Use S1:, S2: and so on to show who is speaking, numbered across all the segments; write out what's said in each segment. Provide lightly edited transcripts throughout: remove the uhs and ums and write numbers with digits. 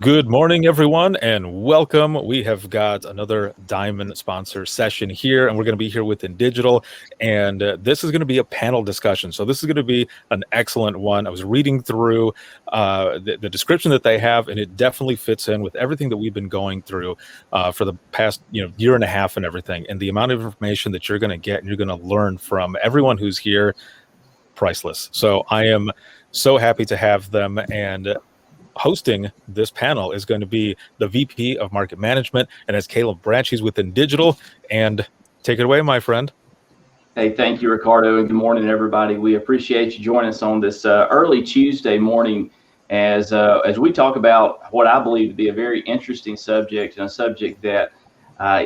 S1: Good morning, everyone, and welcome. We have got another Diamond sponsor session here, and we're going to be here within Digital, and this is going to be a panel discussion. So this is going to be an excellent one. I was reading through the description that they have, and it definitely fits in with everything that we've been going through for the past year and a half and everything. And the amount of information that you're going to get and you're going to learn from everyone who's here, priceless. So I am so happy to have them, and hosting this panel is going to be the VP of Market Management, and it's Caleb Branch. He's within Digital. And take it away, my friend.
S2: Hey, thank you, Ricardo, and good morning, everybody. We appreciate you joining us on this early Tuesday morning as we talk about what I believe to be a very interesting subject, and a subject that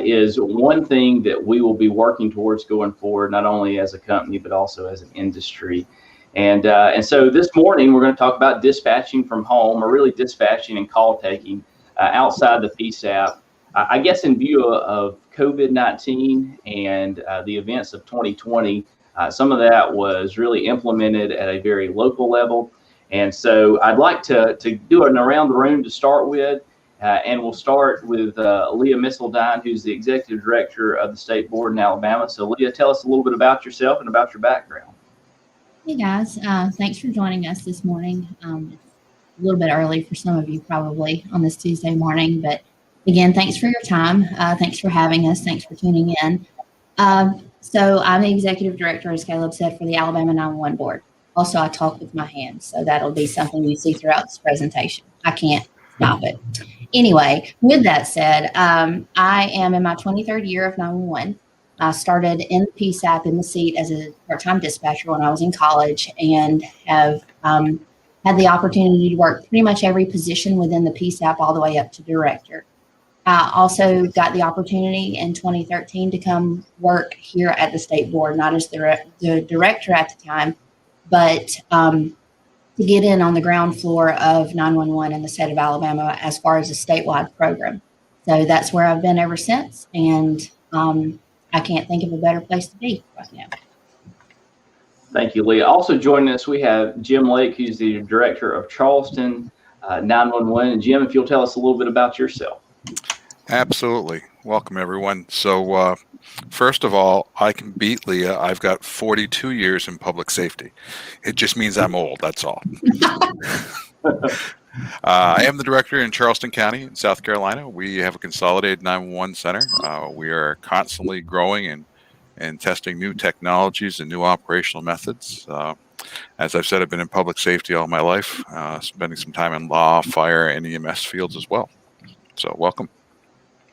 S2: is one thing that we will be working towards going forward, not only as a company, but also as an industry. And so this morning, we're going to talk about dispatching from home, or really dispatching and call taking outside the PSAP. I guess in view of COVID-19 and the events of 2020, some of that was really implemented at a very local level. And so I'd like to do an around the room to start with. And we'll start with Leah Misseldine, who's the Executive Director of the State Board in Alabama. So Leah, tell us a little bit about yourself and about your background.
S3: Hey guys, thanks for joining us this morning. It's a little bit early for some of you probably on this Tuesday morning, but again, thanks for your time. Thanks for having us. Thanks for tuning in. So I'm the Executive Director, as Caleb said, for the Alabama 911 Board. Also, I talk with my hands, so that'll be something you see throughout this presentation. I can't stop it. Anyway, with that said, I am in my 23rd year of 911. I started in the PSAP in the seat as a part-time dispatcher when I was in college, and have had the opportunity to work pretty much every position within the PSAP all the way up to director. I also got the opportunity in 2013 to come work here at the state board, not as the director at the time, but to get in on the ground floor of 911 in the state of Alabama as far as a statewide program. So that's where I've been ever since, and I can't think of a better place to be right now.
S2: Thank you, Leah. Also joining us, we have Jim Lake, who's the Director of Charleston 911. And Jim, if you'll tell us a little bit about yourself.
S4: Absolutely. Welcome, everyone. So first of all, I can beat Leah. I've got 42 years in public safety. It just means I'm old, that's all. I am the director in Charleston County in South Carolina. We have a consolidated 911 center. We are constantly growing and testing new technologies and new operational methods. As I've said, I've been in public safety all my life, spending some time in law, fire, and EMS fields as well. So welcome.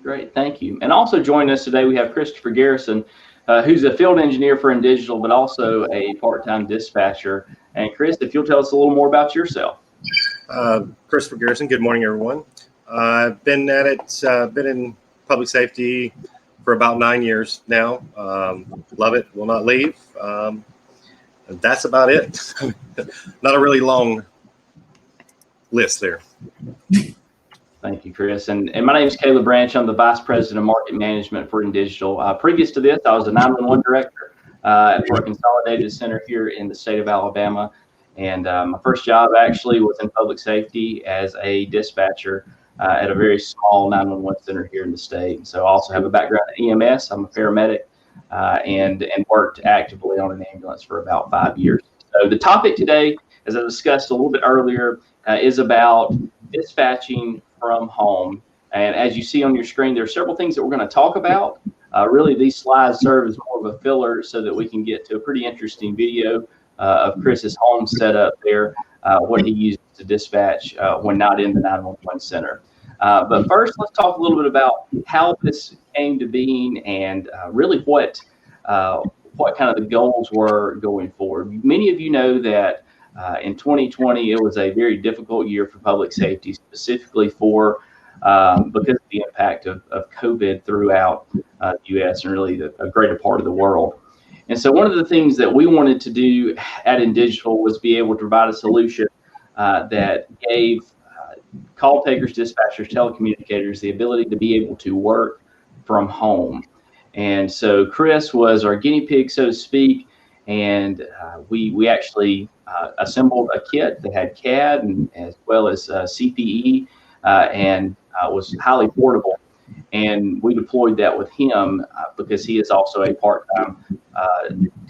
S2: Great, thank you. And also joining us today, we have Christopher Garrison, who's a field engineer for InDigital, but also a part-time dispatcher. And Chris, if you'll tell us a little more about yourself.
S5: Christopher Garrison. Good morning, everyone. I've been at it, been in public safety for about 9 years now. Love it, will not leave. That's about it. Not a really long list there.
S2: Thank you, Chris. And my name is Caleb Branch. I'm the Vice President of Market Management for InDigital. Previous to this, I was a 911 director for a consolidated center here in the state of Alabama. And my first job actually was in public safety as a dispatcher at a very small 911 center here in the state. So I also have a background in EMS. I'm a paramedic and worked actively on an ambulance for about 5 years. So the topic today, as I discussed a little bit earlier, is about dispatching from home. And as you see on your screen, there are several things that we're going to talk about. Really, these slides serve as more of a filler so that we can get to a pretty interesting video of Chris's home setup there, what he uses to dispatch when not in the 911 center. But first, let's talk a little bit about how this came to being, and really what kind of the goals were going forward. Many of you know that in 2020, it was a very difficult year for public safety, specifically because of the impact of COVID throughout the U.S. and really a greater part of the world. And so one of the things that we wanted to do at InDigital was be able to provide a solution that gave call takers, dispatchers, telecommunicators the ability to be able to work from home. And so Chris was our guinea pig, so to speak, and we actually assembled a kit that had CAD and as well as CPE and was highly portable. And we deployed that with him because he is also a part-time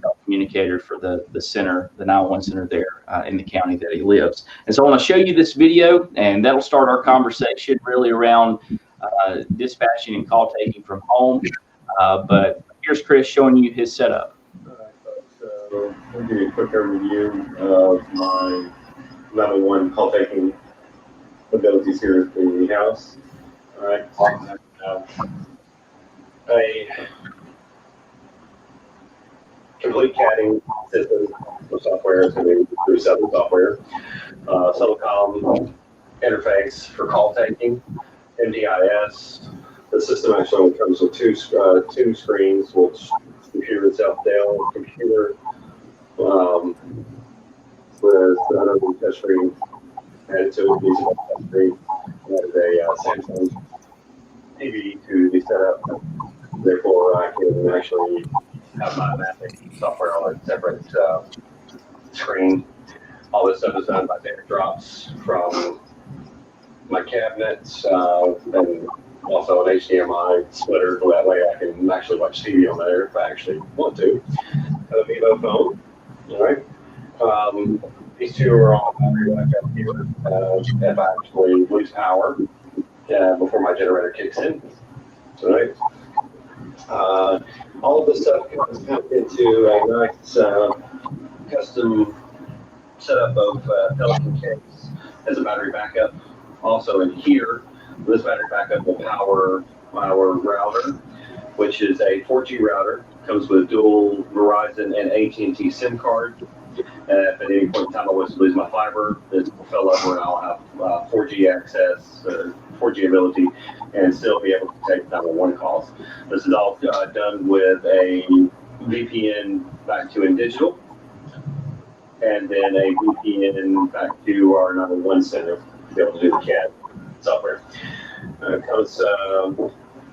S2: telecommunicator for the center, the 911 center there in the county that he lives. And so I want to show you this video, and that'll start our conversation really around dispatching and call taking from home. But here's Chris showing you his setup.
S6: All right, so I'll give you a quick overview of my 911 call taking abilities here at the house. All right, a complete CADing system of software is going to be through several software, telecom interface for call taking, NGCS. The system actually comes with two screens, which computer itself, Dell computer, with another touch screen added to it, using a touch screen, and a Samsung TV to be set up. Therefore, I can actually have my mapping software on a separate screen. All this stuff is done by data drops from my cabinets and also an HDMI splitter, so that way I can actually watch TV on there if I actually want to. A Vivo phone, all right. These two are on battery backup here. If I actually lose power before my generator kicks in, all right. All of this stuff comes into a nice custom setup of Telecommunicating as a battery backup. Also in here, this battery backup will power our router, which is a 4G router. Comes with dual Verizon and AT&T SIM card. If at any point in time I was to lose my fiber, this will fill up where I'll have 4G access, 4G ability, and still be able to take 911 calls. This is all done with a VPN back to InDigital, and then a VPN back to our 911 center to be able to do the CAD software. It comes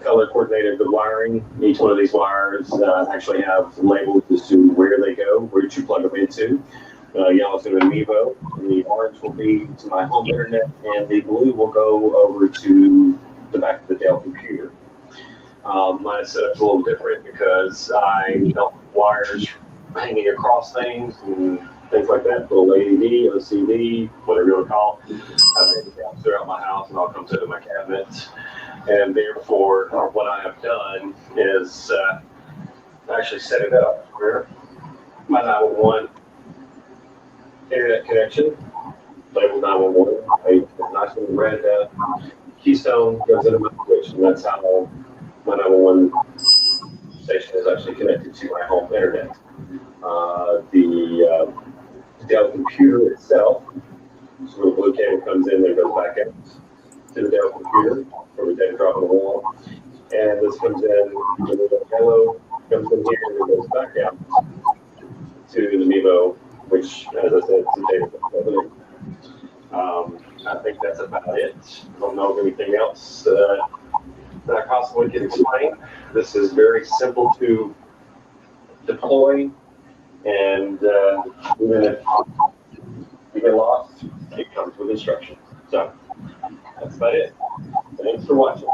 S6: color coordinated with wiring. Each one of these wires actually have labels as to where they go, where to plug them into. Yellow is going to be Mevo, and the orange will be to my home internet, and the blue will go over to the back of the Dell computer. My setup's a little different because I don't have wires hanging across things and things like that. Little ADD, OCD, whatever you want to call it. I've made gaps throughout my house, and I'll come to my cabinets. And therefore, what I have done is actually set it up where my 911 internet connection, labeled 911, a nice little red keystone goes into my switch, and that's how my 911 station is actually connected to my home internet. The Dell computer itself, so where the blue cable comes in and goes back out to the Dell computer from the data drop on the wall. And this comes in, the yellow comes in here and it goes back out to the Mevo, which, as I said, is a data drop. I think that's about it. I don't know of anything else that I possibly can explain. This is very simple to deploy, and even if you get lost, it comes with instructions. So that's about it. Thanks for watching.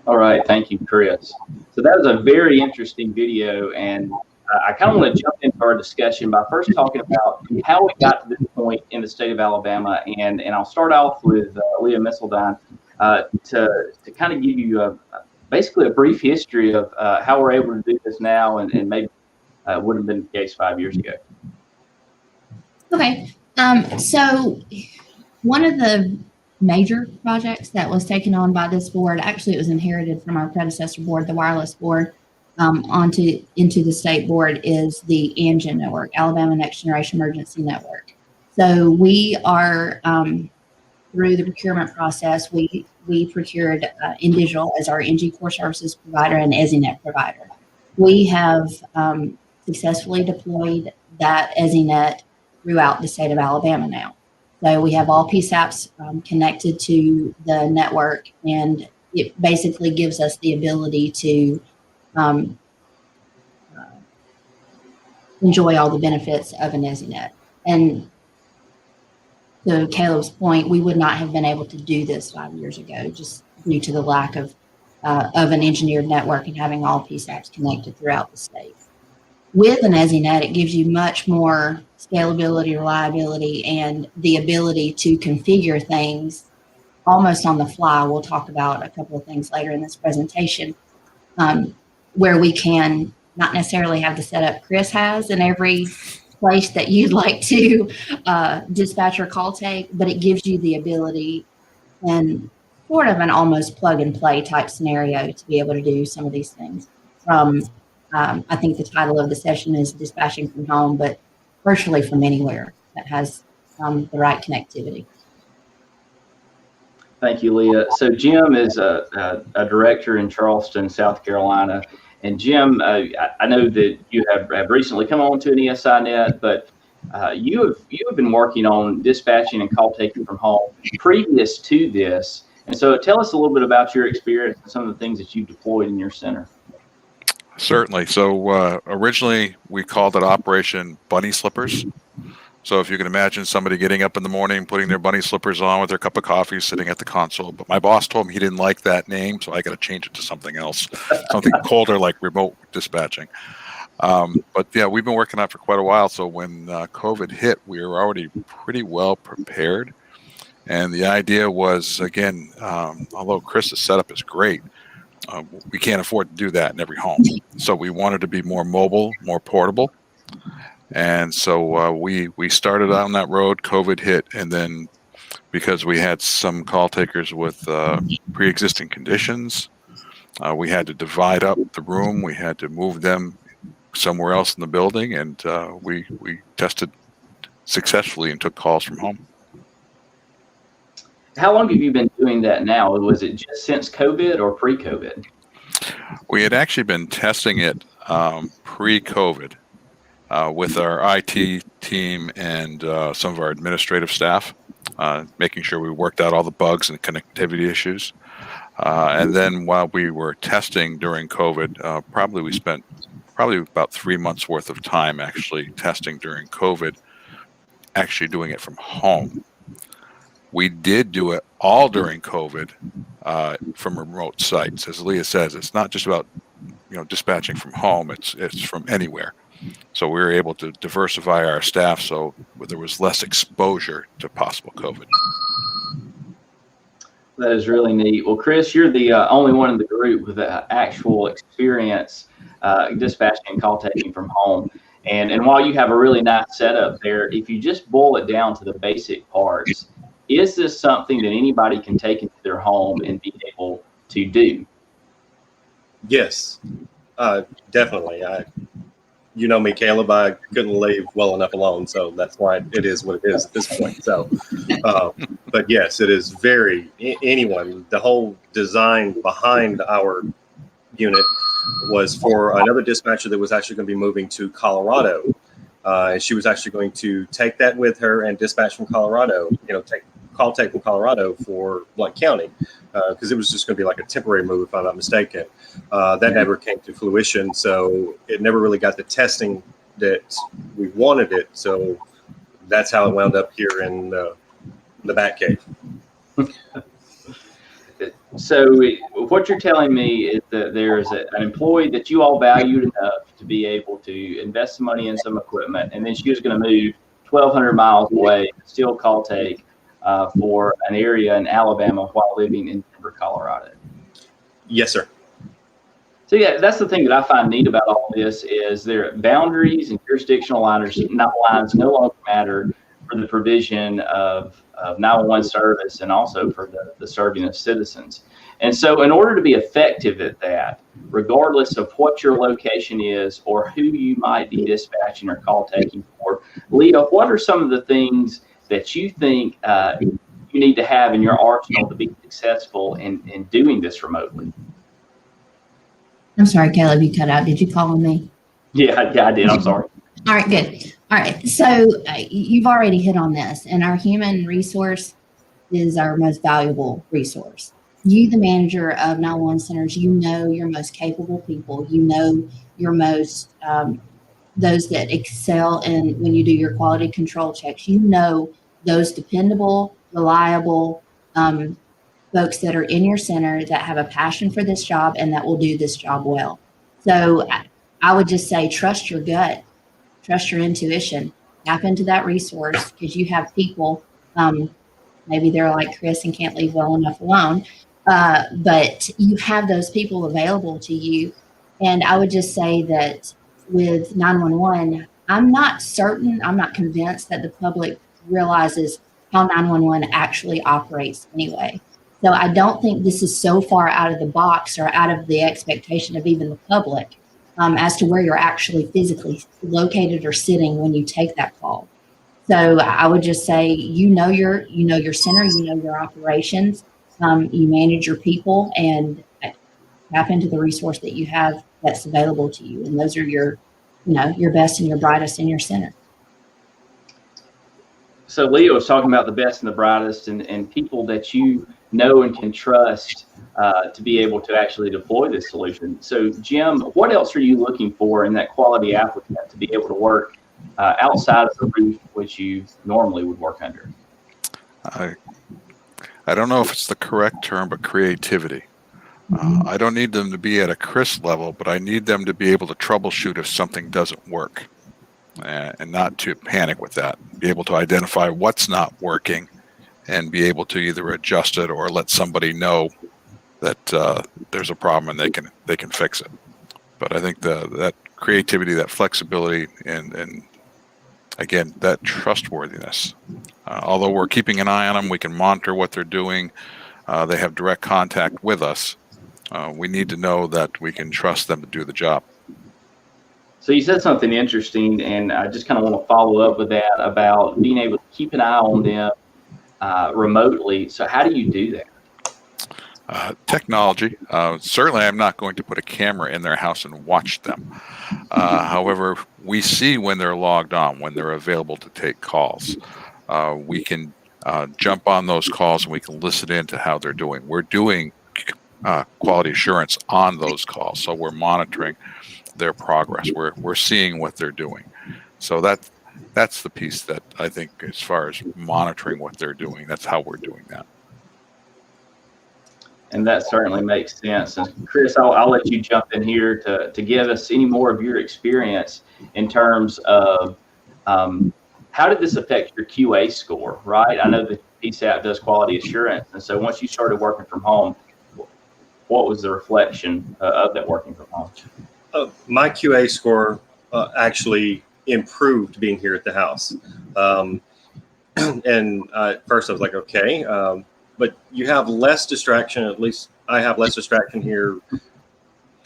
S2: All right, thank you, Chris. So that was a very interesting video, and I kind of want to jump into our discussion by first talking about how we got to this point in the state of Alabama, and I'll start off with Leah Misseldine to kind of give you basically a brief history of how we're able to do this now, and maybe would have been the case 5 years ago.
S3: Okay. So one of the major projects that was taken on by this board, actually it was inherited from our predecessor board, the wireless board, into the state board, is the ANGEN network, Alabama Next Generation Emergency Network. So we are, through the procurement process, we procured InDigital as our NG Core Services provider and EZNet provider. We have successfully deployed that EZNet throughout the state of Alabama now. So we have all PSAPs connected to the network, and it basically gives us the ability to enjoy all the benefits of an EZNet. And to Caleb's point, we would not have been able to do this 5 years ago just due to the lack of an engineered network and having all PSAPs connected throughout the state. With an EZNet, it gives you much more scalability, reliability, and the ability to configure things almost on the fly. We'll talk about a couple of things later in this presentation, where we can not necessarily have the setup Chris has in every place that you'd like to dispatch or call take, but it gives you the ability and sort of an almost plug and play type scenario to be able to do some of these things from, I think the title of the session is dispatching from home, but virtually from anywhere that has the right connectivity.
S2: Thank you, Leah. So Jim is a director in Charleston, South Carolina. And Jim, I know that you have recently come on to an ESInet, but you have been working on dispatching and call taking from home previous to this. And so tell us a little bit about your experience and some of the things that you've deployed in your center.
S4: Certainly. So originally we called it Operation Bunny Slippers. So if you can imagine somebody getting up in the morning, putting their bunny slippers on with their cup of coffee, sitting at the console. But my boss told me he didn't like that name, so I got to change it to something else, something colder like remote dispatching. But yeah, we've been working on it for quite a while. So when COVID hit, we were already pretty well prepared. And the idea was, again, although Chris's setup is great, we can't afford to do that in every home. So we wanted to be more mobile, more portable. And so we started on that road. COVID hit, and then because we had some call takers with pre-existing conditions, we had to divide up the room. We had to move them somewhere else in the building, and we tested successfully and took calls from home.
S2: How long have you been doing that now? Was it just since COVID or pre-COVID?
S4: We had actually been testing it pre-COVID. With our IT team and some of our administrative staff, making sure we worked out all the bugs and connectivity issues. And then while we were testing during COVID, we spent about 3 months worth of time actually testing during COVID, actually doing it from home. We did do it all during COVID from remote sites. As Leah says, it's not just about dispatching from home, it's from anywhere. So we were able to diversify our staff so there was less exposure to possible COVID.
S2: That is really neat. Well, Chris, you're the only one in the group with actual experience dispatching and call taking from home. And while you have a really nice setup there, if you just boil it down to the basic parts, is this something that anybody can take into their home and be able to do?
S5: Yes, definitely. You know me, Caleb, I couldn't leave well enough alone, so that's why it is what it is at this point. So, but yes, it is anyone. The whole design behind our unit was for another dispatcher that was actually going to be moving to Colorado. And she was actually going to take that with her and dispatch from Colorado, take from Colorado for Blount County, because it was just going to be like a temporary move, if I'm not mistaken. That never came to fruition, so it never really got the testing that we wanted it. So that's how it wound up here in the Batcave.
S2: So what you're telling me is that there's an employee that you all valued enough to be able to invest some money in some equipment, and then she was going to move 1,200 miles away, still call take for an area in Alabama while living in Denver, Colorado.
S5: Yes, sir.
S2: So yeah, that's the thing that I find neat about all this is their boundaries and jurisdictional lines no longer matter for the provision of 911 service and also for the serving of citizens. And so in order to be effective at that, regardless of what your location is or who you might be dispatching or call taking for, Leah, what are some of the things that you think you need to have in your arsenal to be successful in doing this remotely?
S3: I'm sorry, Caleb, you cut out. Did you call on me?
S2: Yeah, I did. I'm sorry.
S3: All right, good. All right. So you've already hit on this, and our human resource is our most valuable resource. You, the manager of 911 centers, you know your most capable people. You know your most those that excel in when you do your quality control checks. You know those dependable, reliable folks that are in your center that have a passion for this job and that will do this job well. So I would just say trust your gut, trust your intuition, tap into that resource because you have people. Maybe they're like Chris and can't leave well enough alone, but you have those people available to you. And I would just say that with 911, I'm not certain, I'm not convinced that the public realizes how 911 actually operates anyway. So I don't think this is so far out of the box or out of the expectation of even the public as to where you're actually physically located or sitting when you take that call. So I would just say, you know your center, you know your operations, you manage your people, and tap into the resource that you have that's available to you. And those are your best and your brightest in your center.
S2: So Leah was talking about the best and the brightest and people that you know and can trust to be able to actually deploy this solution. So Jim, what else are you looking for in that quality applicant to be able to work outside of the roof which you normally would work under?
S4: I don't know if it's the correct term, but creativity. I don't need them to be at a Chris level, but I need them to be able to troubleshoot if something doesn't work and not to panic with that. Be able to identify what's not working and be able to either adjust it or let somebody know that there's a problem and they can fix it. But I think that creativity, that flexibility, and again, that trustworthiness. Although we're keeping an eye on them, we can monitor what they're doing. They have direct contact with us. We need to know that we can trust them to do the job.
S2: So you said something interesting, and I just kind of want to follow up with that about being able to keep an eye on them remotely. So how do you do that?
S4: Technology. Certainly, I'm not going to put a camera in their house and watch them. However, we see when they're logged on, when they're available to take calls. We can jump on those calls and we can listen in to how they're doing. We're doing quality assurance on those calls, so we're monitoring their progress. We're seeing what they're doing. So that's the piece that I think, as far as monitoring what they're doing, that's how we're doing that.
S2: And that certainly makes sense. And Chris, I'll let you jump in here to give us any more of your experience in terms of how did this affect your QA score, right? I know that PSAP does quality assurance. And so once you started working from home, what was the reflection of that working from home?
S5: My QA score actually improved being here at the house. And first I was like, okay. But you have less distraction. At least I have less distraction here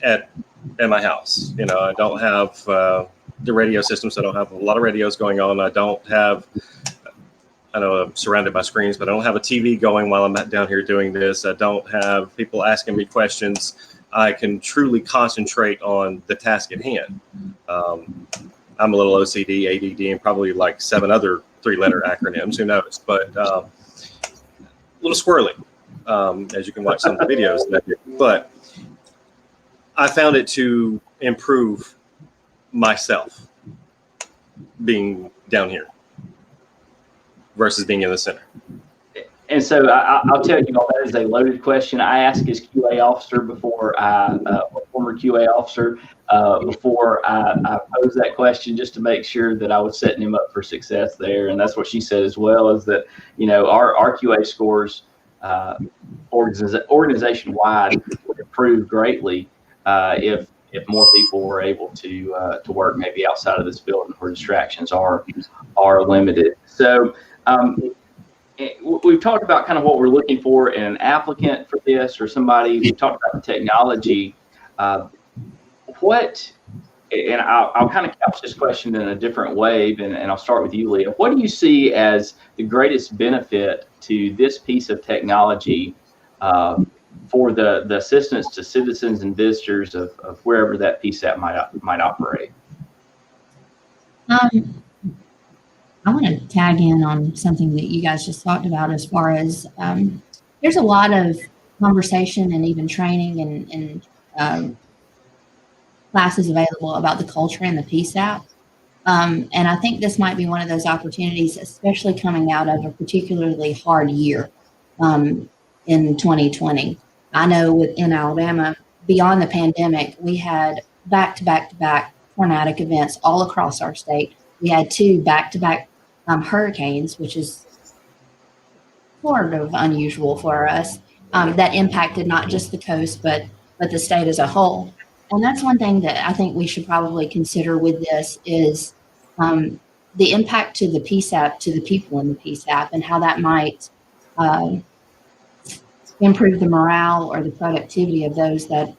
S5: at my house. You know, I don't have the radio system, so I don't have a lot of radios going on. I don't have, I know I'm surrounded by screens, but I don't have a TV going while I'm down here doing this. I don't have people asking me questions. I can truly concentrate on the task at hand. I'm a little OCD, ADD, and probably like 7 other 3-letter acronyms. Who knows? But a little squirrely, as you can watch some of the videos. But I found it to improve myself being down here versus being in the center.
S2: And so I'll tell you all, that is a loaded question. I asked his QA officer before former QA officer, before I posed that question, just to make sure that I was setting him up for success there. And that's what she said as well, is that, you know, our QA scores organization-wide would improve greatly if more people were able to work maybe outside of this building where distractions are limited. So we've talked about kind of what we're looking for in an applicant for this, or somebody. We talked about the technology. And I'll kind of couch this question in a different way, and I'll start with you, Leah. What do you see as the greatest benefit to this piece of technology for the assistance to citizens and visitors of wherever that PSAP might operate?
S3: I want to tag in on something that you guys just talked about, as far as there's a lot of conversation and even training and classes available about the culture and the PSAP. And I think this might be one of those opportunities, especially coming out of a particularly hard year in 2020. I know in Alabama, beyond the pandemic, we had back-to-back tornadic events all across our state. We had 2 back-to-back hurricanes, which is sort of unusual for us, that impacted not just the coast, but the state as a whole. And that's one thing that I think we should probably consider with this is the impact to the PSAP, to the people in the PSAP, and how that might improve the morale or the productivity of those that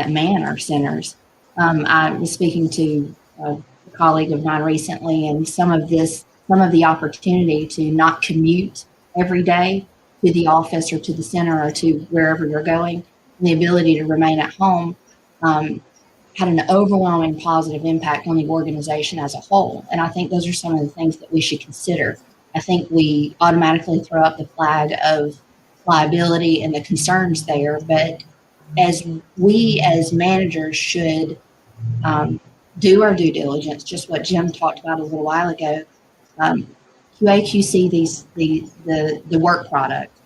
S3: man our centers. I was speaking to a colleague of mine recently, and some of the opportunity to not commute every day to the office or to the center or to wherever you're going, and the ability to remain at home had an overwhelming positive impact on the organization as a whole. And I think those are some of the things that we should consider. I think we automatically throw up the flag of liability and the concerns there, but as managers should do our due diligence, just what Jim talked about a little while ago, QA/QC the work product.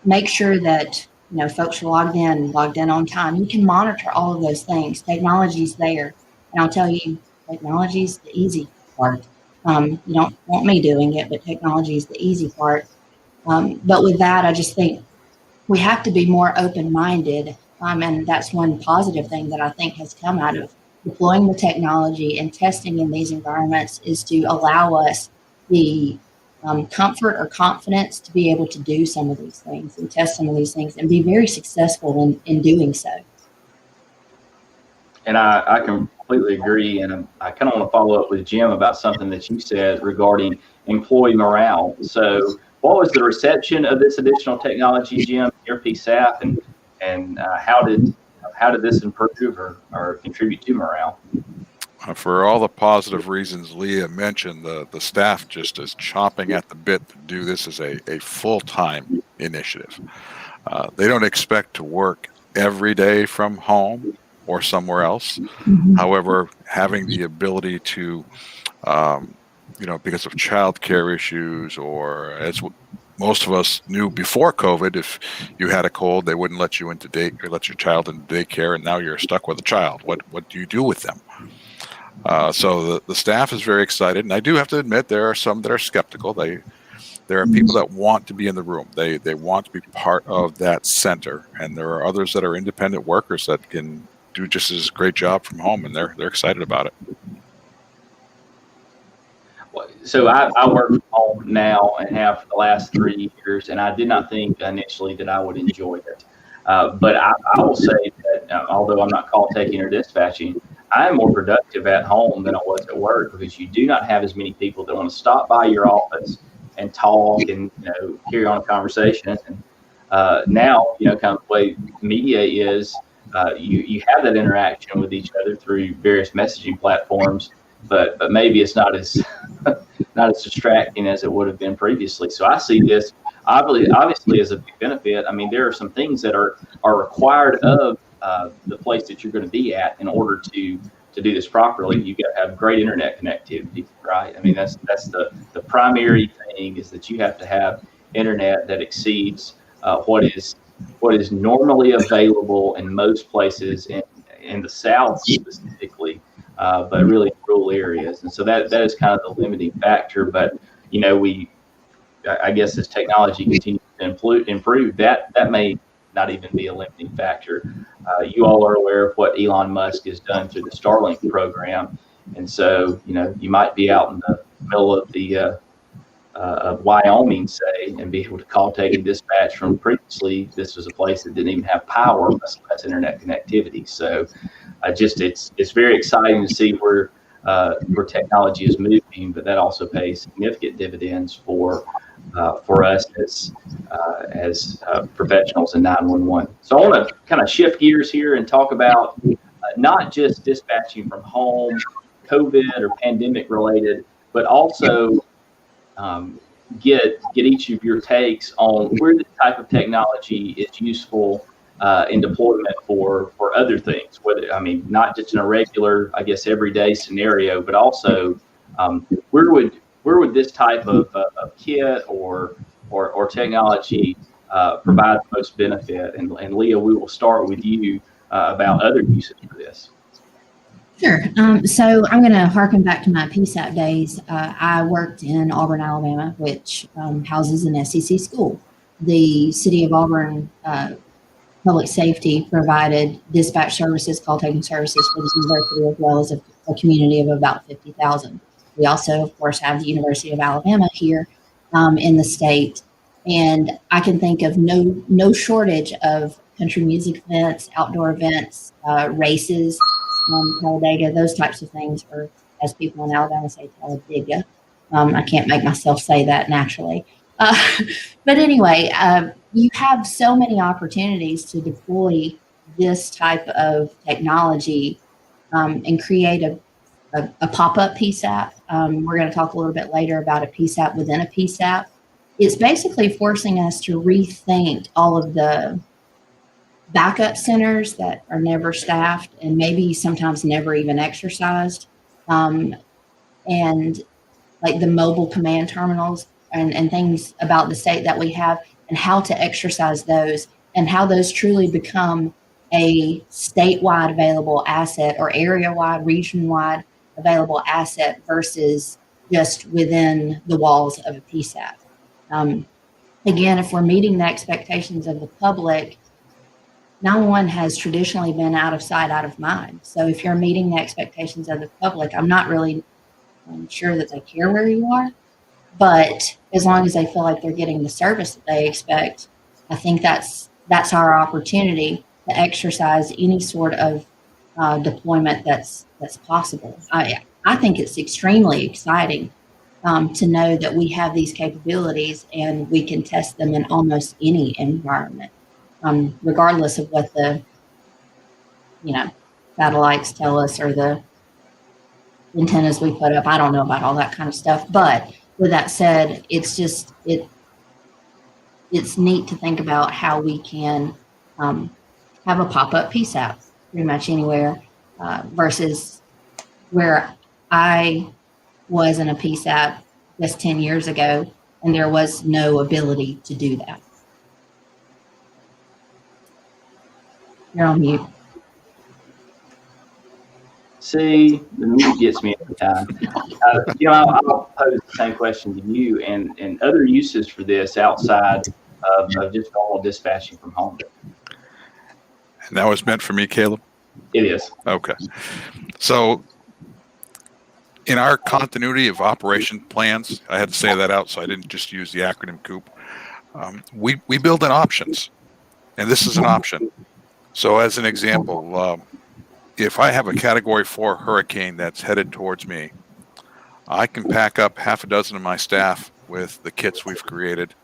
S3: Make sure that folks are logged in on time. You can monitor all of those things. Technology's there, and I'll tell you, technology's the easy part. You don't want me doing it, but technology is the easy part. But with that, I just think we have to be more open-minded, and that's one positive thing that I think has come out of deploying the technology and testing in these environments is to allow us the comfort or confidence to be able to do some of these things and test some of these things and be very successful in doing so.
S2: And I completely agree. And I kind of want to follow up with Jim about something that you said regarding employee morale. So what was the reception of this additional technology, Jim, your PSAP, and how did this improve or contribute to morale?
S4: For all the positive reasons Leah mentioned, the staff just is chomping at the bit to do this as a full-time initiative. They don't expect to work every day from home or somewhere else. Mm-hmm. However, having the ability to, because of childcare issues, or as most of us knew before COVID, if you had a cold, they wouldn't let you into let your child into daycare, and now you're stuck with a child. What do you do with them? So the staff is very excited, and I do have to admit there are some that are skeptical. There are people that want to be in the room. They want to be part of that center, and there are others that are independent workers that can do just as great job from home, and they're excited about it.
S2: So I work from home now and have for the last 3 years, and I did not think initially that I would enjoy it. But I will say that although I'm not call taking or dispatching, I am more productive at home than I was at work, because you do not have as many people that want to stop by your office and talk and carry on a conversation. And now kind of the way media is, you have that interaction with each other through various messaging platforms, but maybe it's not as not as distracting as it would have been previously. So I see this obviously as a big benefit. I mean, there are some things that are required of the place that you're going to be at in order to do this properly. You got to have great internet connectivity, right? I mean, that's the primary thing, is that you have to have internet that exceeds what is normally available in most places in the South specifically, but really rural areas. And so that is kind of the limiting factor. But I guess as technology continues to improve, that may not even be a limiting factor. You all are aware of what Elon Musk has done through the Starlink program, and so you might be out in the middle of the of Wyoming, say, and be able to call, take, and dispatch from previously. This was a place that didn't even have power, much less internet connectivity. So, it's very exciting to see where technology is moving, but that also pays significant dividends for us as professionals in 911. So I want to kind of shift gears here and talk about not just dispatching from home, COVID or pandemic related, but also get each of your takes on where this type of technology is useful in deployment for other things. Whether, I mean, not just in a regular, I guess, everyday scenario, but also where would this type of kit or technology provide the most benefit? And Leah, we will start with you about other uses for this.
S3: Sure. So I'm going to harken back to my PSAP days. I worked in Auburn, Alabama, which houses an SEC school. The city of Auburn Public Safety provided dispatch services, call taking services for the university, as well as a community of about 50,000. We also, of course, have the University of Alabama here in the state. And I can think of no shortage of country music events, outdoor events, races, Talladega, those types of things, or as people in Alabama say, Talladega. I can't make myself say that naturally. But anyway, you have so many opportunities to deploy this type of technology and create a pop-up PSAP. We're going to talk a little bit later about a PSAP within a PSAP. It's basically forcing us to rethink all of the backup centers that are never staffed and maybe sometimes never even exercised, and like the mobile command terminals and things about the state that we have, and how to exercise those and how those truly become a statewide available asset or area-wide, region-wide available asset versus just within the walls of a PSAP. Again, if we're meeting the expectations of the public, 911 has traditionally been out of sight, out of mind. So if you're meeting the expectations of the public, I'm not really sure that they care where you are. But as long as they feel like they're getting the service that they expect, I think that's our opportunity to exercise any sort of deployment that's possible. I think it's extremely exciting to know that we have these capabilities and we can test them in almost any environment, regardless of what the satellites tell us or the antennas we put up. I don't know about all that kind of stuff, but with that said, it's neat to think about how we can have a pop-up PSAP pretty much anywhere versus where I was in a PSAP just 10 years ago, and there was no ability to do that. You're on mute.
S2: See, the mute gets me every time. I'll pose the same question to you and other uses for this outside of just normal dispatching from home.
S4: And that was meant for me, Caleb?
S2: It is.
S4: Okay. So in our continuity of operation plans, I had to say that out, so I didn't just use the acronym COOP. We build in options, and this is an option. So as an example, if I have a Category 4 hurricane that's headed towards me, I can pack up half a dozen of my staff with the kits we've created,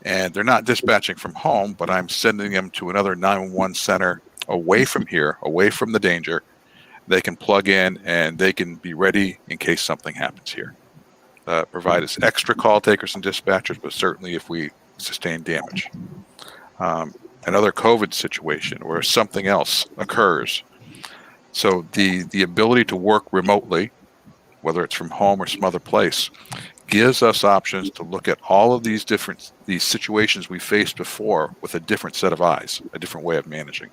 S4: and they're not dispatching from home, but I'm sending them to another 911 center away from here, away from the danger. They can plug in and they can be ready in case something happens here. Provide us extra call takers and dispatchers, but certainly if we sustain damage. Another COVID situation where something else occurs. So the ability to work remotely, whether it's from home or some other place, gives us options to look at all of these situations we faced before with a different set of eyes, a different way of managing.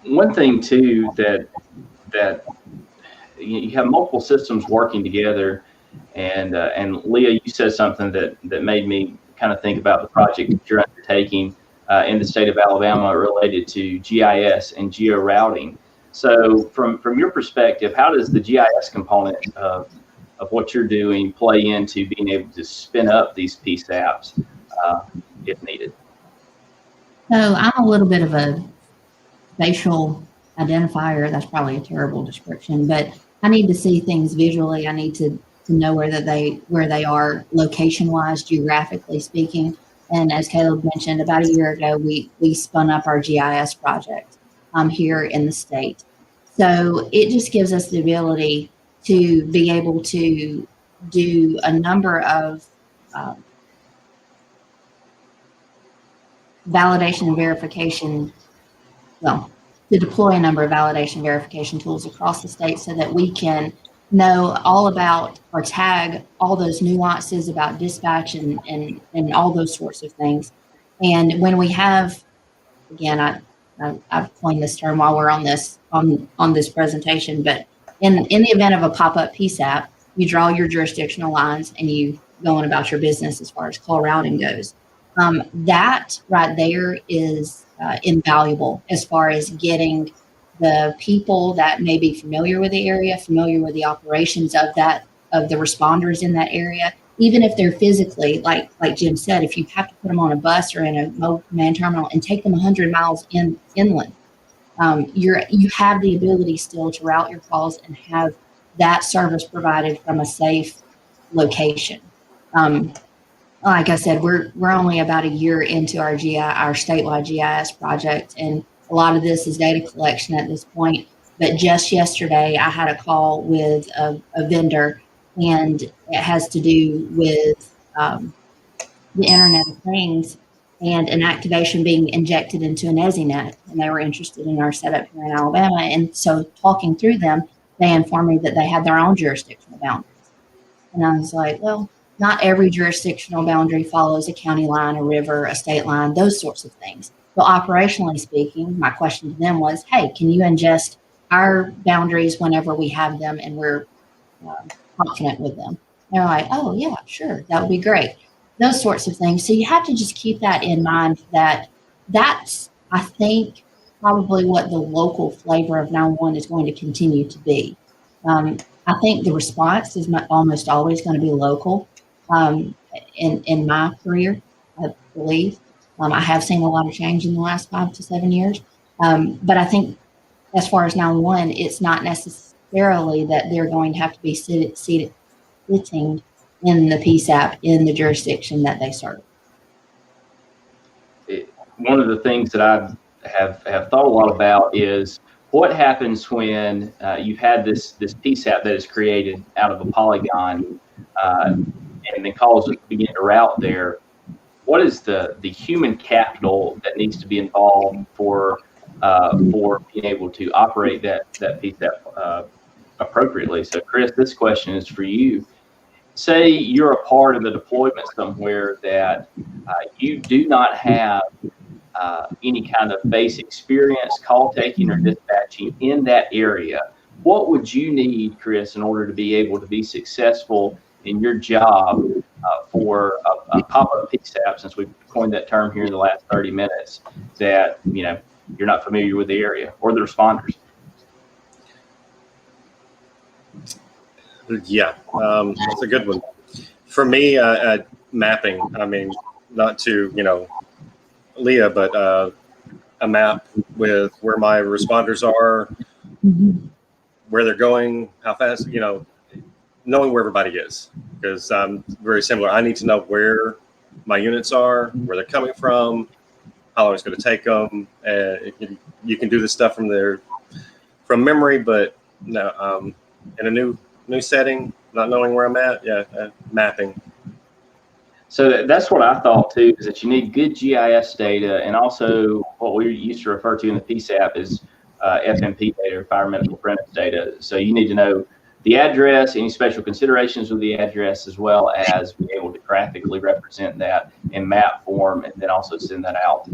S2: One thing too that you have multiple systems working together, and Leah, you said something that made me kind of think about the project that you're undertaking in the state of Alabama related to GIS and geo-routing. So from your perspective, how does the GIS component of what you're doing play into being able to spin up these PSAPs if needed?
S3: So I'm a little bit of a spatial identifier. That's probably a terrible description, but I need to see things visually. I need to know where they are location-wise, geographically speaking. And as Caleb mentioned, about a year ago, we spun up our GIS project here in the state. So it just gives us the ability to be able to do a number of validation and verification, well, to deploy a number of validation verification tools across the state so that we can know all about or tag all those nuances about dispatch and all those sorts of things. And when we have, again, I've coined this term while we're on this presentation, but in the event of a pop-up PSAP, you draw your jurisdictional lines and you go on about your business as far as call routing goes. That right there is invaluable as far as getting the people that may be familiar with the area, familiar with the operations of the responders in that area, even if they're physically, like Jim said, if you have to put them on a bus or in a mobile command terminal and take them 100 miles inland, you have the ability still to route your calls and have that service provided from a safe location. Like I said, we're only about a year into our statewide GIS project, and a lot of this is data collection at this point. But just yesterday, I had a call with a vendor, and it has to do with the Internet of Things and an activation being injected into an EZNet, and they were interested in our setup here in Alabama. And so, talking through them, they informed me that they had their own jurisdictional boundaries, and I was like, well, not every jurisdictional boundary follows a county line, a river, a state line, those sorts of things. So operationally speaking, my question to them was, hey, can you ingest our boundaries whenever we have them and we're confident with them? They're like, oh, yeah, sure, that would be great. Those sorts of things. So you have to just keep that in mind, that's, I think, probably what the local flavor of 911 is going to continue to be. I think the response is almost always going to be local. In my career, I believe. I have seen a lot of change in the last 5 to 7 years. But I think as far as 911, it's not necessarily that they're going to have to be sitting in the PSAP in the jurisdiction that they serve.
S2: One of the things that I have thought a lot about is what happens when you've had this PSAP that is created out of a polygon and then calls begin to route there. What is the human capital that needs to be involved for being able to operate that PSAP appropriately? So, Chris, this question is for you. Say you're a part of the deployment somewhere that you do not have any kind of base experience call taking or dispatching in that area. What would you need, Chris, in order to be able to be successful in your job for a pop-up PSAP, since we've coined that term here in the last 30 minutes, that you're not familiar with the area or the responders?
S5: Yeah, that's a good one. For me, mapping, I mean, not to, Leah, but a map with where my responders are, where they're going, how fast, knowing where everybody is, because I'm very similar. I need to know where my units are, where they're coming from, how long it's going to take them. You can do this stuff from memory, but no, in a new setting, not knowing where I'm at, mapping.
S2: So that's what I thought too, is that you need good GIS data, and also what we used to refer to in the PSAP is FMP data, or fire medical forensics data. So you need to know the address, any special considerations with the address, as well as be able to graphically represent that in map form, and then also send that out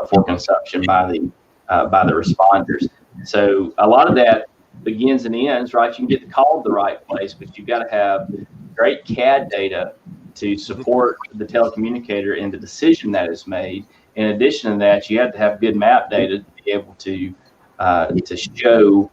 S2: for consumption by the responders. So a lot of that begins and ends, right? You can get the call to the right place, but you've got to have great CAD data to support the telecommunicator in the decision that is made. In addition to that, you have to have good map data to be able to show,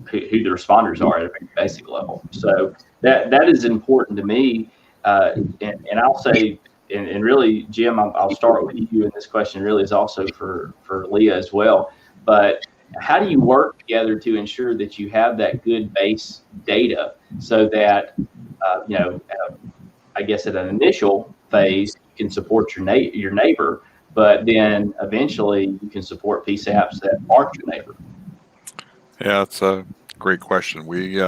S2: who the responders are at a very basic level. So that is important to me. And I'll say, and really, Jim, I'll start with you, and this question really is also for Leah as well. But how do you work together to ensure that you have that good base data so that, I guess at an initial phase, you can support your neighbor, but then eventually you can support PSAPs that aren't your neighbor?
S4: Yeah, it's a great question. We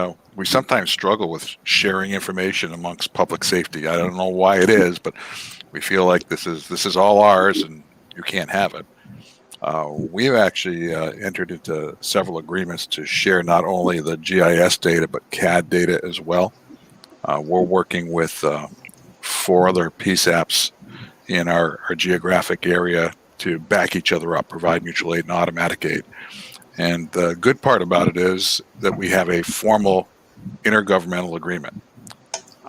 S4: sometimes struggle with sharing information amongst public safety. I don't know why it is, but we feel like this is all ours and you can't have it. We've actually entered into several agreements to share not only the GIS data but CAD data as well. We're working with 4 other PSAPs in our geographic area to back each other up, provide mutual aid and automatic aid. And the good part about it is that we have a formal intergovernmental agreement.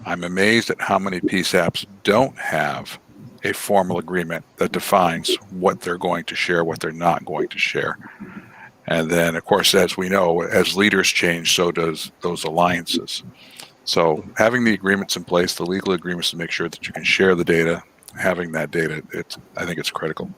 S4: I'm amazed at how many PSAPs don't have a formal agreement that defines what they're going to share, what they're not going to share. And then, of course, as we know, as leaders change, so does those alliances. So having the agreements in place, the legal agreements to make sure that you can share the data, having that data, I think it's critical.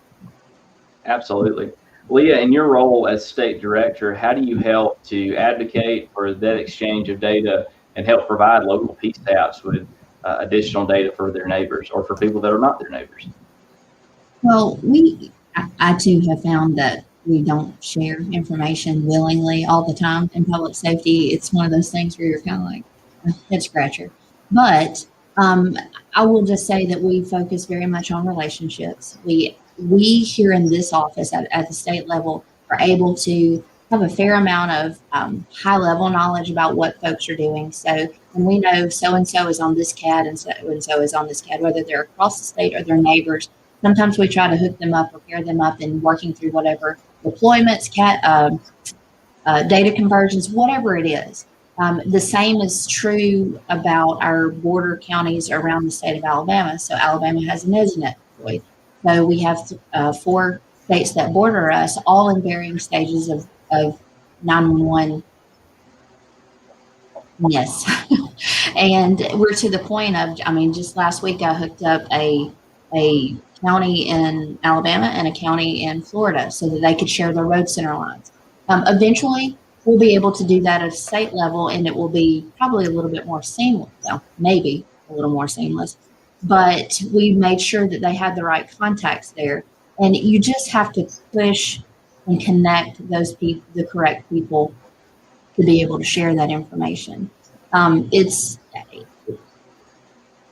S2: Absolutely. Leah, in your role as state director, how do you help to advocate for that exchange of data and help provide local PSAPs with additional data for their neighbors or for people that are not their neighbors?
S3: Well, I too have found that we don't share information willingly all the time in public safety. It's one of those things where you're kind of like a head scratcher. But I will just say that we focus very much on relationships. We here in this office at the state level are able to have a fair amount of high level knowledge about what folks are doing. So when we know so-and-so is on this CAD and so-and-so is on this CAD, whether they're across the state or their neighbors, sometimes we try to hook them up or pair them up in working through whatever deployments, data conversions, whatever it is. The same is true about our border counties around the state of Alabama. So Alabama has a NGCS deployed. So we have 4 states that border us, all in varying stages of 911. Yes. And we're to the point of, just last week I hooked up a county in Alabama and a county in Florida so that they could share their road center lines. Eventually, we'll be able to do that at a state level, and it will be probably a little bit more seamless. Well, maybe a little more seamless, but we made sure that they had the right contacts there. And you just have to push and connect those people, the correct people, to be able to share that information.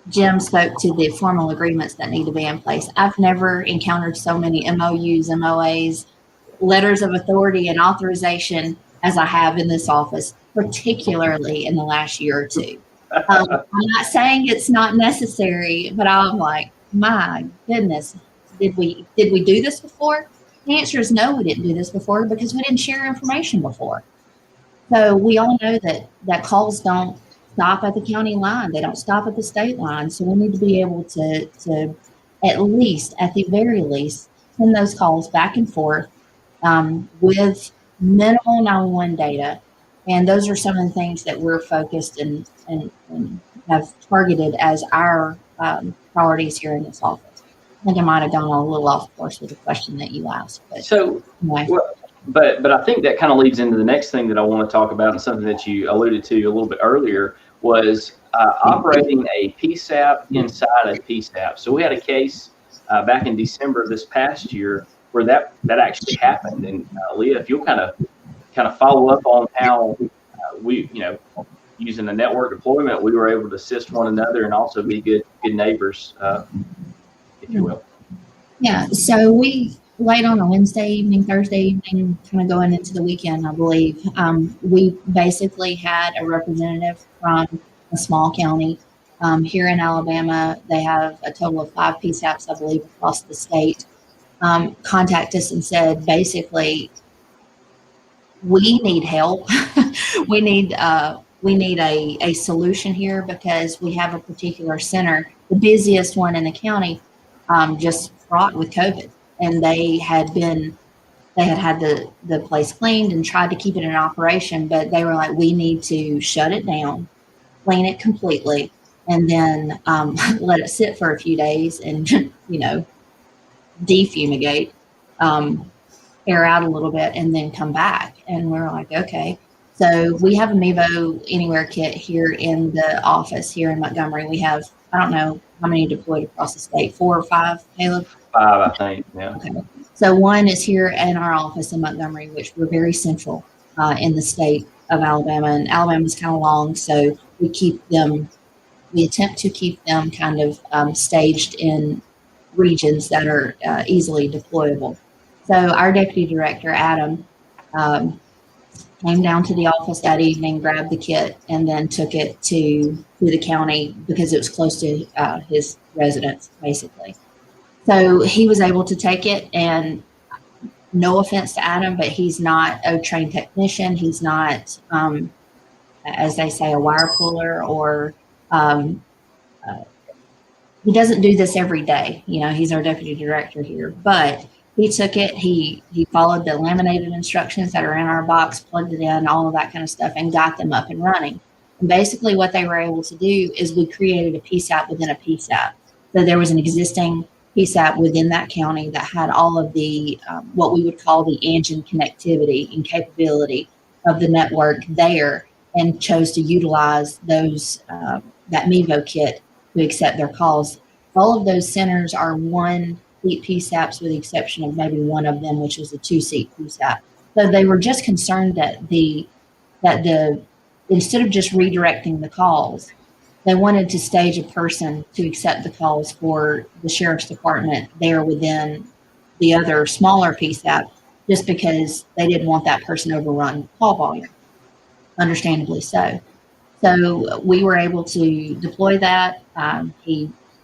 S3: Jim spoke to the formal agreements that need to be in place. I've never encountered so many MOUs, MOAs, letters of authority and authorization as I have in this office, particularly in the last year or two. I'm not saying it's not necessary, but I'm like, my goodness, did we do this before? The answer is no, we didn't do this before because we didn't share information before. So we all know that calls don't stop at the county line. They don't stop at the state line. So we need to be able to at the very least, send those calls back and forth with minimal 911 data. And those are some of the things that we're focused and have targeted as our priorities here in this office. I think I might have gone a little off course with the question that you asked. But
S2: so,
S3: anyway.
S2: But I think that kind of leads into the next thing that I want to talk about, and something that you alluded to a little bit earlier was operating a PSAP inside a PSAP. So we had a case back in December of this past year where that actually happened. And Leah, if you'll kind of follow up on how we, using a network deployment, we were able to assist one another and also be good neighbors, if you will.
S3: Yeah. So we late on a Wednesday evening, Thursday evening, kind of going into the weekend, I believe, we basically had a representative from a small county here in Alabama. They have a total of 5 PSAPs, I believe, across the state. Contact us and said, basically, we need help. we need a solution here because we have a particular center, the busiest one in the county, just fraught with COVID. And they had the place cleaned and tried to keep it in operation, but they were like, we need to shut it down, clean it completely, and then let it sit for a few days and, defumigate, air out a little bit, and then come back. And we're like, okay. So we have a Mevo Anywhere kit here in the office here in Montgomery. We have, I don't know how many deployed across the state, 4 or 5, Caleb?
S2: 5, I think, yeah.
S3: Okay. So one is here in our office in Montgomery, which we're very central in the state. of Alabama, and Alabama's kind of long, so we attempt to keep them kind of staged in regions that are easily deployable. So our deputy director, Adam, came down to the office that evening, grabbed the kit, and then took it to the county because it was close to his residence, basically. So he was able to take it, and no offense to Adam, but he's not a trained technician. He's not, as they say, a wire puller, or he doesn't do this every day. You know, he's our deputy director here, but he took it. He followed the laminated instructions that are in our box, plugged it in, all of that kind of stuff, and got them up and running. And basically what they were able to do is we created a PSAP within a PSAP. So there was an existing PSAP within that county that had all of the, what we would call the engine connectivity and capability of the network there, and chose to utilize those, that Mevo kit to accept their calls. All of those centers are one seat PSAPs, with the exception of maybe one of them, which is a 2-seat PSAP. So they were just concerned that instead of just redirecting the calls, they wanted to stage a person to accept the calls for the sheriff's department there within the other smaller PSAP, just because they didn't want that person overrun call volume, understandably so. So we were able to deploy that.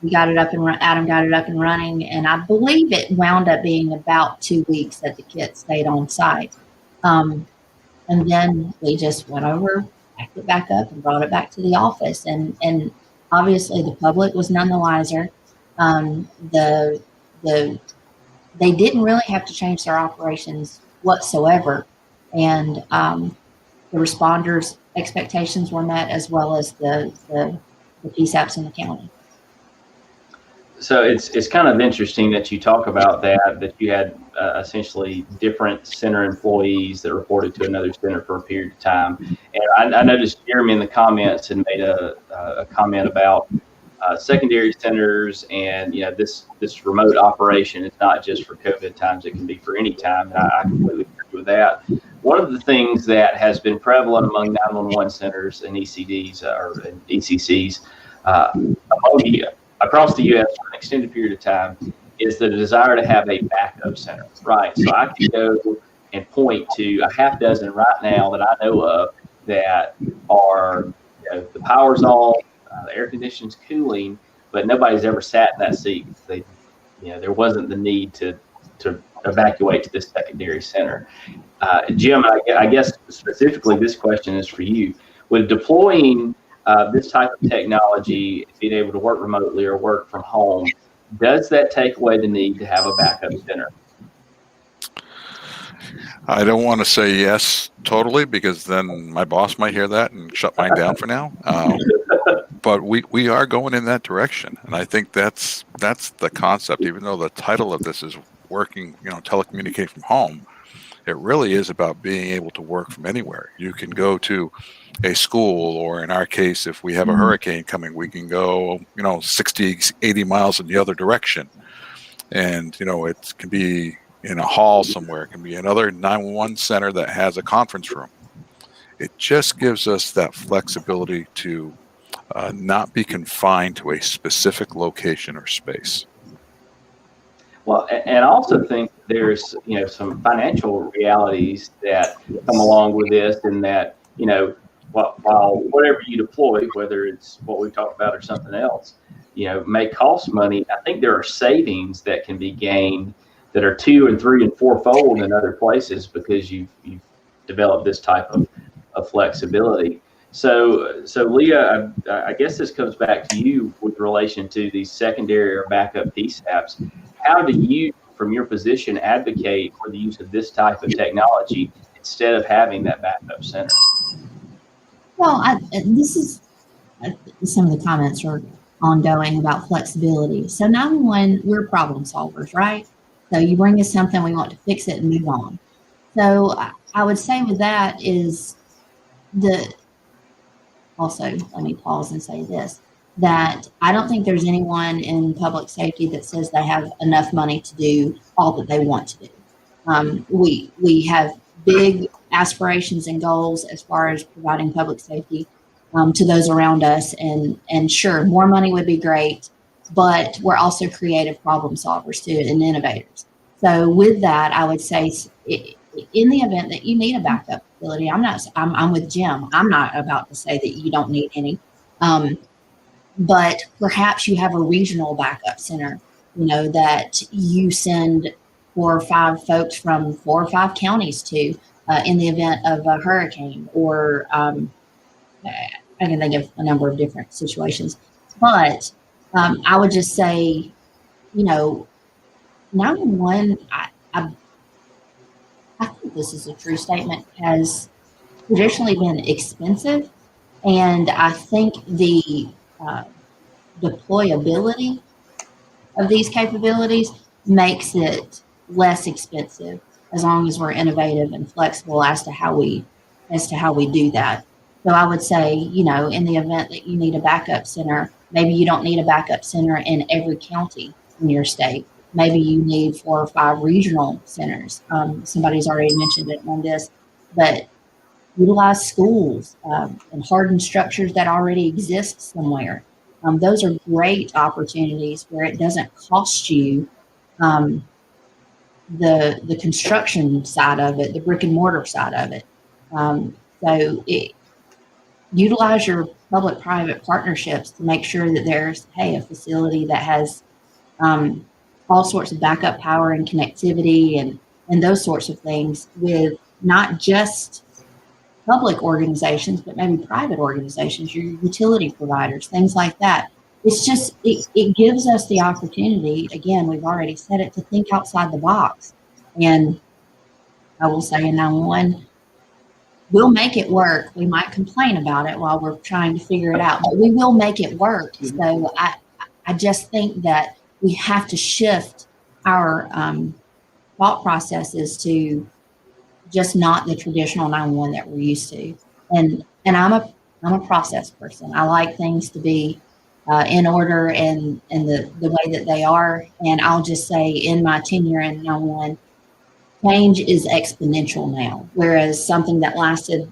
S3: We got it up and Adam got it up and running, and I believe it wound up being about 2 weeks that the kit stayed on site. And then we just went over, packed it back up, and brought it back to the office. And obviously the public was none the wiser. They didn't really have to change their operations whatsoever, and the responders' expectations were met, as well as the PSAPs in the county.
S2: So it's kind of interesting that you talk about that you had essentially different center employees that reported to another center for a period of time. And I noticed Jeremy in the comments had made a comment about secondary centers, and this remote operation is not just for COVID times; it can be for any time. And I completely agree with that. One of the things that has been prevalent among 911 centers and ECDs or ECCs across the U.S. for an extended period of time is the desire to have a backup center, right? So I can go and point to a half dozen right now that I know of that are, the power's on, the air conditioning's cooling, but nobody's ever sat in that seat. There wasn't the need to evacuate to this secondary center. Jim, I guess specifically this question is for you. With deploying this type of technology, being able to work remotely or work from home, does that take away the need to have a backup center?
S4: I don't want to say yes totally, because then my boss might hear that and shut mine down for now. But we are going in that direction, and I think that's the concept. Even though the title of this is working, telecommunicating from home, it really is about being able to work from anywhere. You can go to a school, or in our case, if we have a hurricane coming, we can go 60, 80 miles in the other direction, and it can be in a hall somewhere. It can be another 911 center that has a conference room. It just gives us that flexibility to not be confined to a specific location or space.
S2: Well, and I also think there's some financial realities that come along with this, and that while whatever you deploy, whether it's what we talked about or something else, may cost money, I think there are savings that can be gained that are 2 and 3 and 4-fold in other places, because you've developed this type of flexibility. So Leah, I guess this comes back to you with relation to these secondary or backup PSAPs. How do you, from your position, advocate for the use of this type of technology instead of having that backup center?
S3: Well, this is some of the comments are ongoing about flexibility. So 911, we're problem solvers, right? So you bring us something, we want to fix it and move on. So I would say with that is also, let me pause and say this, that I don't think there's anyone in public safety that says they have enough money to do all that they want to do. We have big aspirations and goals as far as providing public safety to those around us. And sure, more money would be great, but we're also creative problem solvers too and innovators. So with that, I would say in the event that you need a backup facility, I'm with Jim. I'm not about to say that you don't need any, but perhaps you have a regional backup center, that you send 4 or 5 folks from 4 or 5 counties to in the event of a hurricane, or I can think of a number of different situations. But I would just say, 911, I think this is a true statement, has traditionally been expensive. And I think the deployability of these capabilities makes it less expensive, as long as we're innovative and flexible as to how we do that. So I would say, in the event that you need a backup center, maybe you don't need a backup center in every county in your state. Maybe you need 4 or 5 regional centers. Somebody's already mentioned it on this, but utilize schools and hardened structures that already exist somewhere. Those are great opportunities where it doesn't cost you the construction side of it, the brick and mortar side of it. Utilize your public-private partnerships to make sure that there's, a facility that has all sorts of backup power and connectivity and those sorts of things, with not just public organizations, but maybe private organizations, your utility providers, things like that. It's just, it gives us the opportunity, again, we've already said it, to think outside the box. And I will say in 911, we'll make it work. We might complain about it while we're trying to figure it out, but we will make it work. So I just think that we have to shift our thought processes to just not the traditional 911 that we're used to. And I'm a process person. I like things to be in order and the way that they are. And I'll just say, in my tenure in 911, change is exponential now, whereas something that lasted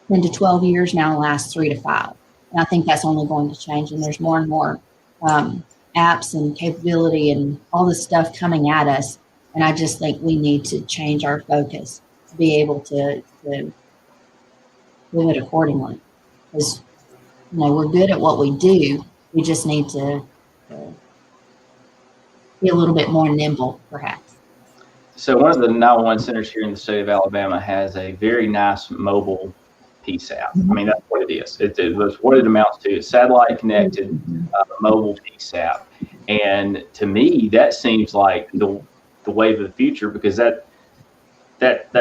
S3: 10 to 12 years now lasts 3 to 5. And I think that's only going to change. And there's more and more apps and capability and all this stuff coming at us. And I just think we need to change our focus to be able to do it accordingly. Because, we're good at what we do. We just need to be a little bit more nimble, perhaps.
S2: So one of the 911 centers here in the state of Alabama has a very nice mobile PSAP. I mean, that's what it is. It's what it amounts to. It's satellite connected mobile PSAP. And to me, that seems like the wave of the future, because that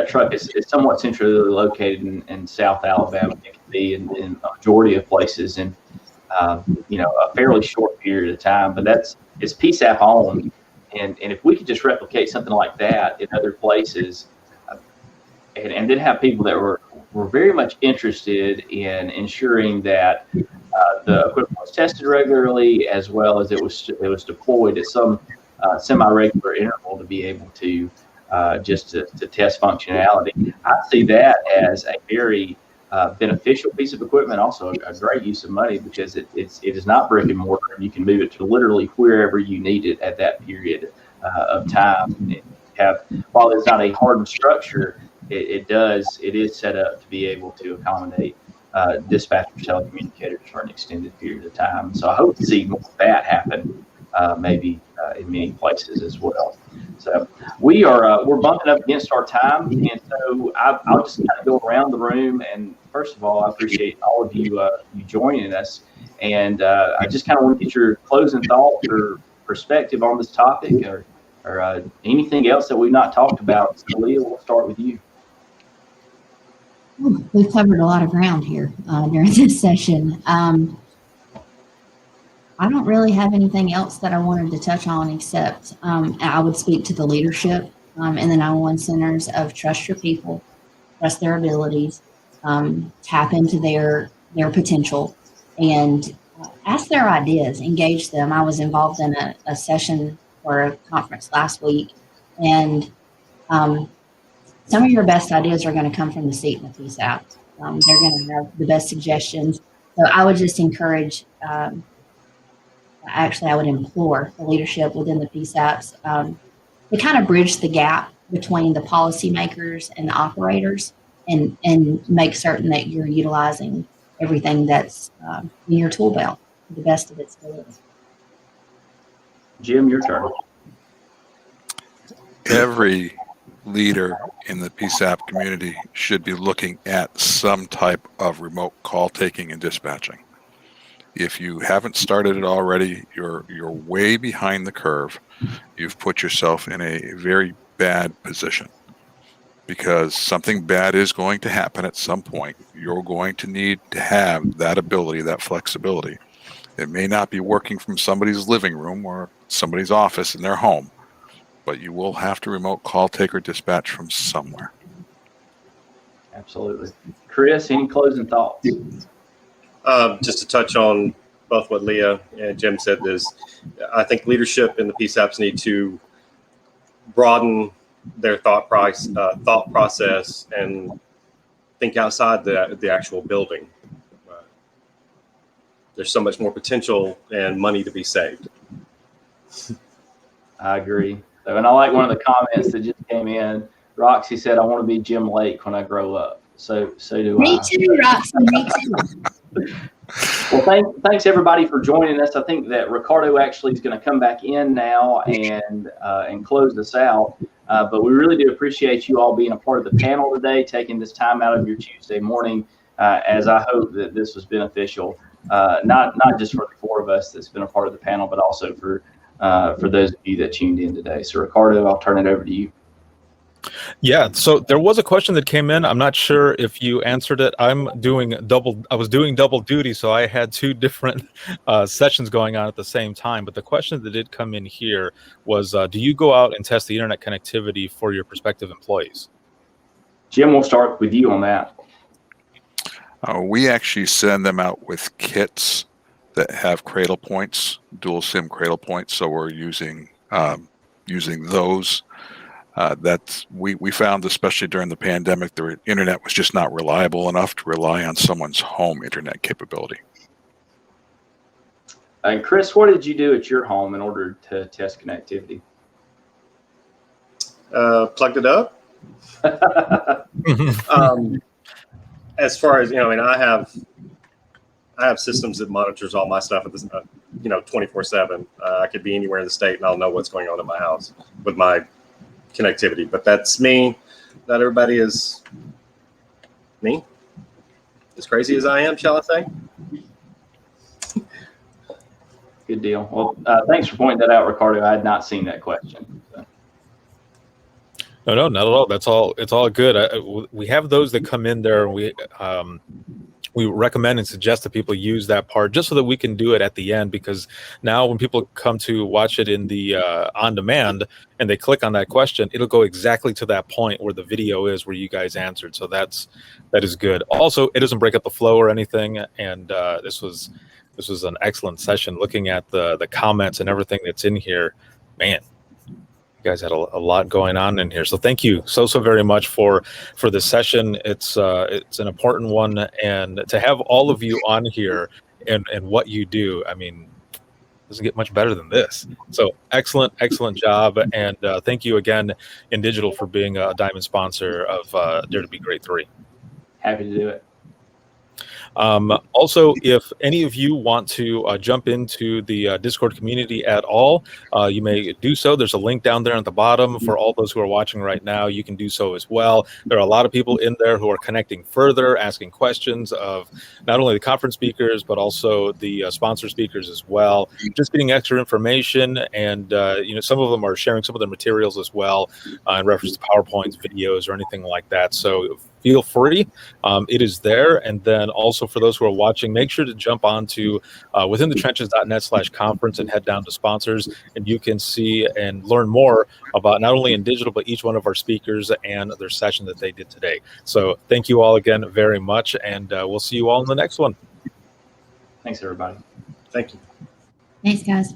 S2: truck is somewhat centrally located in South Alabama. It can be in a majority of places in a fairly short period of time. But it's PSAP owned, and if we could just replicate something like that in other places, and then have people that were very much interested in ensuring that the equipment was tested regularly, as well as it was deployed at some semi-regular interval to be able to just to test functionality. I see that as a very beneficial piece of equipment, also a great use of money, because it is not brick and mortar. You can move it to literally wherever you need it at that period of time. While it's not a hardened structure, it is set up to be able to accommodate dispatchers, telecommunicators for an extended period of time. So I hope to see more of that happen, maybe in many places as well. So we're bumping up against our time, and so I'll just kind of go around the room. And first of all, I appreciate all of you joining us, and I just kind of want to get your closing thoughts or perspective on this topic, or anything else that we've not talked about. So Leah, we'll start with you.
S3: We've covered a lot of ground here during this session. I don't really have anything else that I wanted to touch on, except I would speak to the leadership in the 911 centers of trust your people, trust their abilities, tap into their potential, and ask their ideas, engage them. I was involved in a session or a conference last week, and some of your best ideas are going to come from the seat in the PSAPs. They're going to have the best suggestions. So I would just encourage, actually, I would implore the leadership within the PSAPs to kind of bridge the gap between the policymakers and the operators, and make certain that you're utilizing everything that's in your tool belt to the best of its ability.
S2: Jim, your turn.
S4: Every leader in the PSAP community should be looking at some type of remote call taking and dispatching. If you haven't started it already, you're way behind the curve. You've put yourself in a very bad position, because something bad is going to happen at some point. You're going to need to have that ability, that flexibility. It may not be working from somebody's living room or somebody's office in their home, but you will have to remote call, take, or dispatch from somewhere.
S2: Absolutely. Chris, any closing thoughts?
S5: Just to touch on both what Leah and Jim said, is I think leadership in the PSAPs need to broaden their thought process and think outside the actual building. There's so much more potential and money to be saved.
S2: I agree. So, and I like one of the comments that just came in. Roxy said, "I want to be Jim Lake when I grow up." So do
S3: Me
S2: I.
S3: too, Roxy. Me too.
S2: Well, thanks everybody for joining us. I think that Ricardo actually is going to come back in now and close this out. But we really do appreciate you all being a part of the panel today, taking this time out of your Tuesday morning, as I hope that this was beneficial, not just for the four of us that's been a part of the panel, but also for those of you that tuned in today. So Ricardo, I'll turn it over to you.
S1: Yeah, so there was a question that came in. I'm not sure if you answered it. I was doing double duty, so I had two different sessions going on at the same time. But the question that did come in here was, do you go out and test the internet connectivity for your prospective employees?
S2: Jim, we'll start with you on that.
S4: We actually send them out with kits that have cradle points, dual SIM cradle points. So we're using those. We found, especially during the pandemic, the internet was just not reliable enough to rely on someone's home internet capability.
S2: And Chris, what did you do at your home in order to test connectivity?
S5: Plugged it up. As far as, I have systems that monitors all my stuff at this, 24/7. I could be anywhere in the state and I'll know what's going on in my house with my connectivity. But that's me. Not everybody is me. As crazy as I am, shall I say?
S2: Good deal. Well, thanks for pointing that out, Ricardo. I had not seen that question. So.
S1: No, not at all. That's all. It's all good. We have those that come in there, and we recommend and suggest that people use that part just so that we can do it at the end, because now when people come to watch it in the on demand and they click on that question, it'll go exactly to that point where the video is where you guys answered. So that is good. Also, it doesn't break up the flow or anything. And this was an excellent session looking at the comments and everything that's in here. Man, you guys had a lot going on in here, so thank you so very much for this session. It's an important one, and to have all of you on here and what you do, I mean, doesn't get much better than this. So excellent job, and thank you again, InDigital, for being a diamond sponsor of Dare to Be Great 3.
S2: Happy to do it.
S1: Also, if any of you want to jump into the Discord community at all, you may do so. There's a link down there at the bottom for all those who are watching right now. You can do so as well. There are a lot of people in there who are connecting further, asking questions of not only the conference speakers, but also the sponsor speakers as well. Just getting extra information, and some of them are sharing some of their materials as well in reference to PowerPoints, videos, or anything like that. So feel free. It is there. And then also for those who are watching, make sure to jump on to withinthetrenches.net/conference and head down to sponsors, and you can see and learn more about not only InDigital, but each one of our speakers and their session that they did today. So thank you all again very much, and we'll see you all in the next one.
S2: Thanks, everybody.
S5: Thank you.
S3: Thanks, guys.